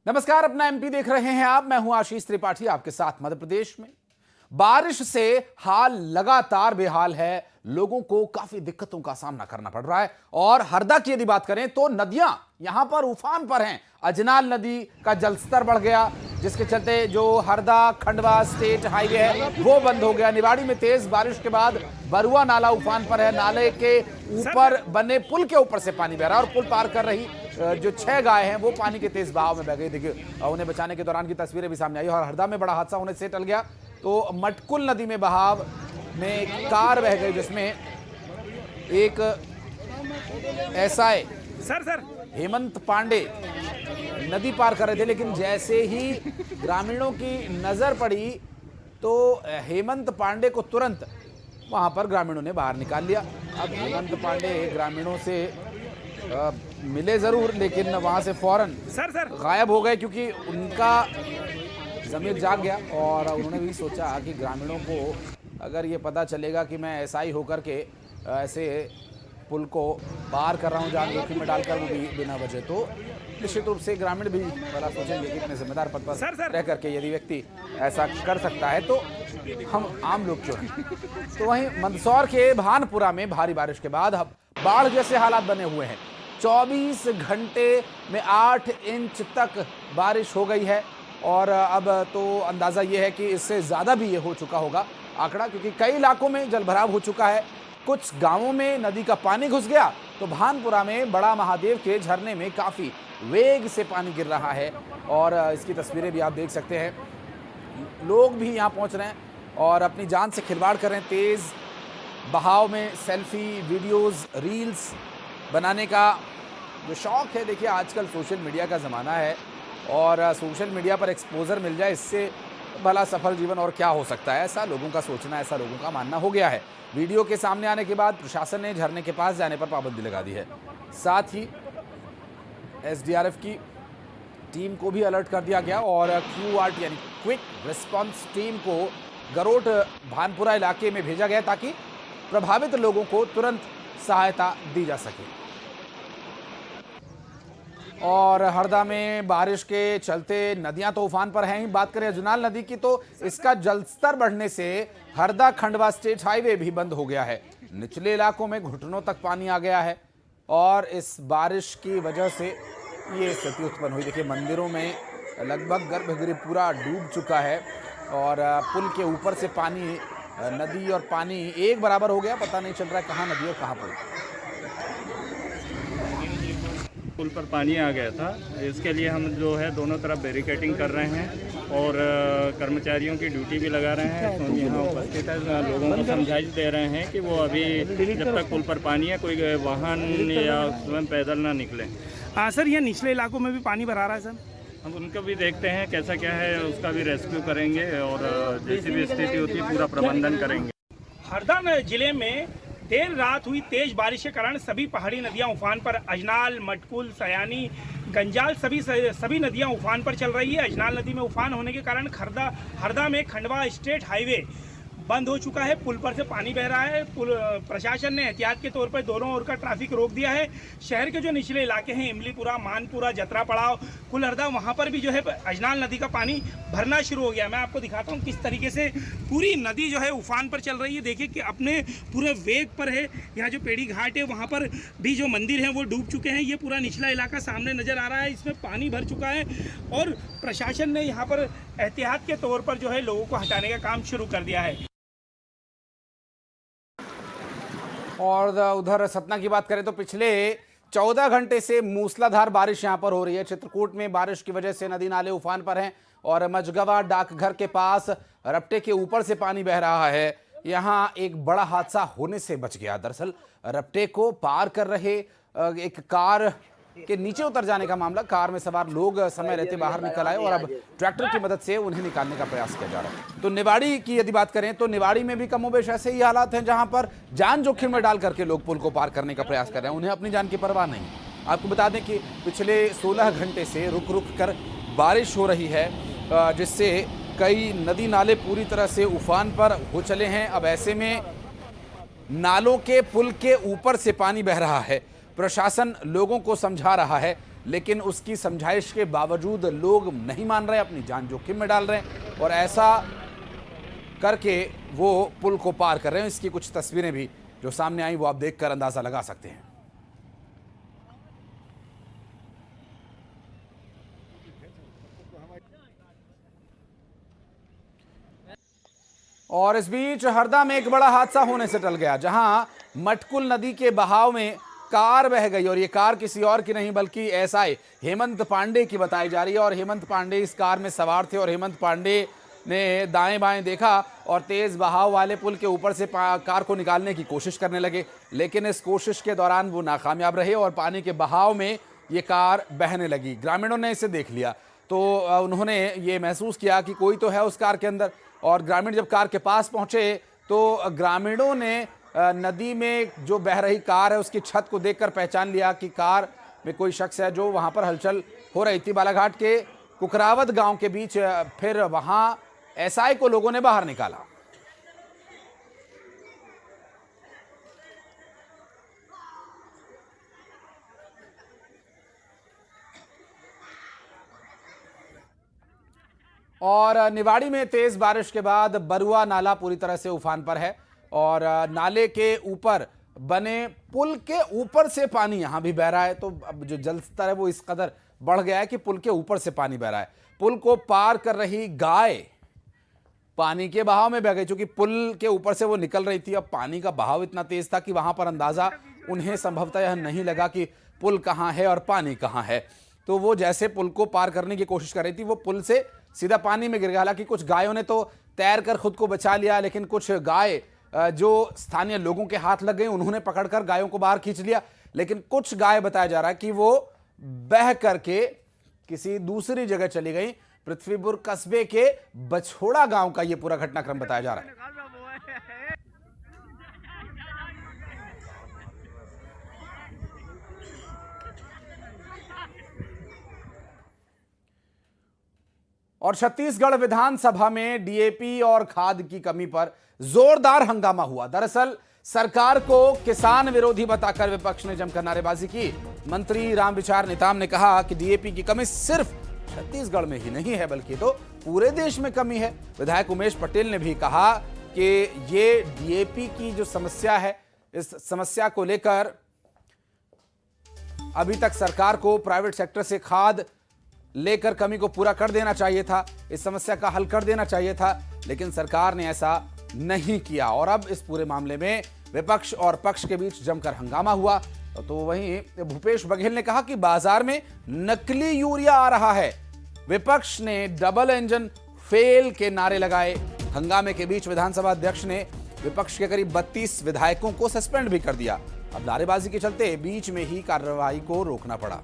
नमस्कार, अपना एमपी देख रहे हैं आप। मैं हूं आशीष त्रिपाठी आपके साथ। मध्य प्रदेश में बारिश से हाल लगातार बेहाल है। लोगों को काफी दिक्कतों का सामना करना पड़ रहा है। और हरदा की यदि बात करें तो नदियां यहां पर उफान पर हैं। अजनाल नदी का जलस्तर बढ़ गया, जिसके चलते जो हरदा खंडवा स्टेट हाईवे है वो बंद हो गया। निवाड़ी में तेज बारिश के बाद बरुआ नाला उफान पर है। नाले के ऊपर बने पुल के ऊपर से पानी बह रहा है और पुल पार कर रही जो 6 गाय हैं वो पानी के तेज बहाव में बह गई। देखिए, उन्हें बचाने के दौरान की तस्वीरें भी सामने आई। और हरदा में बड़ा हादसा होने से टल गया तो मटकुल नदी में बहाव में कार बह गई, जिसमें एक एसआई सर हेमंत पांडे नदी पार कर रहे थे, लेकिन जैसे ही ग्रामीणों की नजर पड़ी तो हेमंत पांडे को तुरंत वहां पर ग्रामीणों ने बाहर निकाल लिया। अब हेमंत पांडे ग्रामीणों से मिले जरूर, लेकिन वहां से फौरन गायब हो गए, क्योंकि उनका ज़मीर जाग गया और उन्होंने भी सोचा कि ग्रामीणों को अगर ये पता चलेगा कि मैं एसआई होकर के ऐसे पुल को पार कर रहा हूँ जान जोखिम में डालकर, वो भी बिना वजह, तो निश्चित रूप से ग्रामीण भी बड़ा सोचेंगे कि इतने जिम्मेदार पद पर रह करके यदि व्यक्ति ऐसा कर सकता है तो हम आम लोग क्यों नहीं। तो वहीं मंदसौर के भानपुरा में भारी बारिश के बाद अब बाढ़ जैसे हालात बने हुए हैं। 24 घंटे में 8 इंच तक बारिश हो गई है और अब तो अंदाज़ा ये है कि इससे ज़्यादा भी ये हो चुका होगा आंकड़ा, क्योंकि कई इलाकों में जलभराव हो चुका है। कुछ गांवों में नदी का पानी घुस गया तो भानपुरा में बड़ा महादेव के झरने में काफ़ी वेग से पानी गिर रहा है और इसकी तस्वीरें भी आप देख सकते हैं। लोग भी यहाँ पहुँच रहे हैं और अपनी जान से खिलवाड़ कर रहे हैं। तेज़ बहाव में सेल्फी, वीडियोज़, रील्स बनाने का जो शौक़ है, देखिए आजकल सोशल मीडिया का ज़माना है और सोशल मीडिया पर एक्सपोजर मिल जाए, इससे भला सफल जीवन और क्या हो सकता है, ऐसा लोगों का सोचना, ऐसा लोगों का मानना हो गया है। वीडियो के सामने आने के बाद प्रशासन ने झरने के पास जाने पर पाबंदी लगा दी है। साथ ही एसडीआरएफ की टीम को भी अलर्ट कर दिया गया और क्यूआरटी यानी क्विक रिस्पॉन्स टीम को गरोट भानपुरा इलाके में भेजा गया ताकि प्रभावित लोगों को तुरंत सहायता दी जा सके। और हरदा में बारिश के चलते नदियां तो उफान पर हैं ही। बात करें अजनाल नदी की तो इसका जलस्तर बढ़ने से हरदा खंडवा स्टेट हाईवे भी बंद हो गया है। निचले इलाकों में घुटनों तक पानी आ गया है और इस बारिश की वजह से ये स्थिति उत्पन्न हुई। देखिए, मंदिरों में लगभग गर्भगृह पूरा डूब चुका है और पुल के ऊपर से पानी, नदी और पानी एक बराबर हो गया। पता नहीं चल रहा है कहाँ नदी और कहाँ पुल। पुल पर पानी आ गया था, इसके लिए हम जो है दोनों तरफ बैरिकेडिंग कर रहे हैं और कर्मचारियों की ड्यूटी भी लगा रहे हैं। तो यहाँ उपस्थित है, लोगों को समझाइश दे रहे हैं कि वो अभी जब तक पुल पर पानी है कोई वाहन या स्वयं पैदल ना निकले। हाँ सर, ये निचले इलाकों में भी पानी भरा रहा है सर। हम उनको भी देखते हैं कैसा क्या है, उसका भी रेस्क्यू करेंगे और जैसी भी स्थिति होती है पूरा प्रबंधन करेंगे। हरदा जिले में देर रात हुई तेज बारिश के कारण सभी पहाड़ी नदियां उफान पर। अजनाल, मटकुल, सयानी, गंजाल सभी नदियां उफान पर चल रही है। अजनाल नदी में उफान होने के कारण हरदा में खंडवा स्टेट हाईवे बंद हो चुका है। पुल पर से पानी बह रहा है। प्रशासन ने एहतियात के तौर पर दोनों ओर का ट्रैफिक रोक दिया है। शहर के जो निचले इलाके हैं, इमलीपुरा, मानपुरा, जतरा पड़ाव, कुल हरदा, वहाँ पर भी जो है अजनाल नदी का पानी भरना शुरू हो गया। मैं आपको दिखाता हूँ किस तरीके से पूरी नदी जो है उफान पर चल रही है। देखिए कि अपने पूरे वेग पर है। यहाँ जो पेड़ी घाट है वहाँ पर भी जो मंदिर है वो डूब चुके हैं। ये पूरा निचला इलाका सामने नजर आ रहा है, इसमें पानी भर चुका है और प्रशासन ने यहाँ पर एहतियात के तौर पर जो है लोगों को हटाने का काम शुरू कर दिया है। और उधर सतना की बात करें तो पिछले 14 घंटे से मूसलाधार बारिश यहां पर हो रही है। चित्रकूट में बारिश की वजह से नदी नाले उफान पर हैं और मझगवा डाकघर के पास रपटे के ऊपर से पानी बह रहा है। यहां एक बड़ा हादसा होने से बच गया। दरअसल रपटे को पार कर रहे एक कार के नीचे उतर जाने का मामला। कार में सवार लोग समय रहते बाहर निकल आए और अब ट्रैक्टर की मदद से उन्हें निकालने का प्रयास किया जा रहा है। तो निवाड़ी की यदि बात करें तो निवाड़ी में भी कमोबेश ऐसे ही हालात हैं, जहां पर जान जोखिम में डाल करके लोग पुल को पार करने का प्रयास कर रहे हैं। उन्हें अपनी जान की परवाह नहीं। आपको बता दें कि पिछले 16 घंटे से रुक रुक कर बारिश हो रही है, जिससे कई नदी नाले पूरी तरह से उफान पर हो चले हैं। अब ऐसे में नालों के पुल के ऊपर से पानी बह रहा है। प्रशासन लोगों को समझा रहा है लेकिन उसकी समझाइश के बावजूद लोग नहीं मान रहे, अपनी जान जोखिम में डाल रहे हैं और ऐसा करके वो पुल को पार कर रहे हैं। इसकी कुछ तस्वीरें भी जो सामने आई वो आप देखकर अंदाजा लगा सकते हैं। और इस बीच हरदा में एक बड़ा हादसा होने से टल गया, जहां मटकुल नदी के बहाव में कार बह गई और ये कार किसी और की नहीं बल्कि एसआई हेमंत पांडे की बताई जा रही है। और हेमंत पांडे इस कार में सवार थे और हेमंत पांडे ने दाएं बाएं देखा और तेज बहाव वाले पुल के ऊपर से कार को निकालने की कोशिश करने लगे, लेकिन इस कोशिश के दौरान वो नाकामयाब रहे और पानी के बहाव में ये कार बहने लगी। ग्रामीणों ने इसे देख लिया तो उन्होंने ये महसूस किया कि कोई तो है उस कार के अंदर, और ग्रामीण जब कार के पास पहुंचे तो ग्रामीणों ने नदी में जो बह रही कार है उसकी छत को देखकर पहचान लिया कि कार में कोई शख्स है जो वहां पर हलचल हो रही थी। बालाघाट के कुकरावत गांव के बीच फिर वहां एसआई को लोगों ने बाहर निकाला। और निवाड़ी में तेज बारिश के बाद बरुआ नाला पूरी तरह से उफान पर है और नाले के ऊपर बने पुल के ऊपर से पानी यहां भी बह रहा है। तो अब जो जल स्तर है वो इस कदर बढ़ गया है कि पुल के ऊपर से पानी बह रहा है। पुल को पार कर रही गाय पानी के बहाव में बह गई, क्योंकि पुल के ऊपर से वो निकल रही थी। अब पानी का बहाव इतना तेज था कि वहां पर अंदाजा उन्हें संभवतः यह नहीं लगा कि पुल कहां है और पानी कहां है। तो वो जैसे पुल को पार करने की कोशिश कर रही थी वो पुल से सीधा पानी में गिर गया। हालांकि कुछ गायों ने तो तैर कर खुद को बचा लिया, लेकिन कुछ गाय जो स्थानीय लोगों के हाथ लग गई उन्होंने पकड़कर गायों को बाहर खींच लिया। लेकिन कुछ गाय बताया जा रहा है कि वो बह करके किसी दूसरी जगह चली गई। पृथ्वीपुर कस्बे के बछोड़ा गांव का यह पूरा घटनाक्रम बताया जा रहा है। और छत्तीसगढ़ विधानसभा में डीएपी और खाद की कमी पर जोरदार हंगामा हुआ। दरअसल सरकार को किसान विरोधी बताकर विपक्ष ने जमकर नारेबाजी की। मंत्री रामविचार नेताम ने कहा कि डीएपी की कमी सिर्फ छत्तीसगढ़ में ही नहीं है बल्कि तो पूरे देश में कमी है। विधायक उमेश पटेल ने भी कहा कि ये डीएपी की जो समस्या है, इस समस्या को लेकर अभी तक सरकार को प्राइवेट सेक्टर से खाद लेकर कमी को पूरा कर देना चाहिए था, इस समस्या का हल कर देना चाहिए था, लेकिन सरकार ने ऐसा नहीं किया। और अब इस पूरे मामले में विपक्ष और पक्ष के बीच जमकर हंगामा हुआ। तो वहीं भूपेश बघेल ने कहा कि बाजार में नकली यूरिया आ रहा है। विपक्ष ने डबल इंजन फेल के नारे लगाए। हंगामे के बीच विधानसभा अध्यक्ष ने विपक्ष के करीब 32 विधायकों को सस्पेंड भी कर दिया। अब नारेबाजी के चलते बीच में ही कार्रवाई को रोकना पड़ा।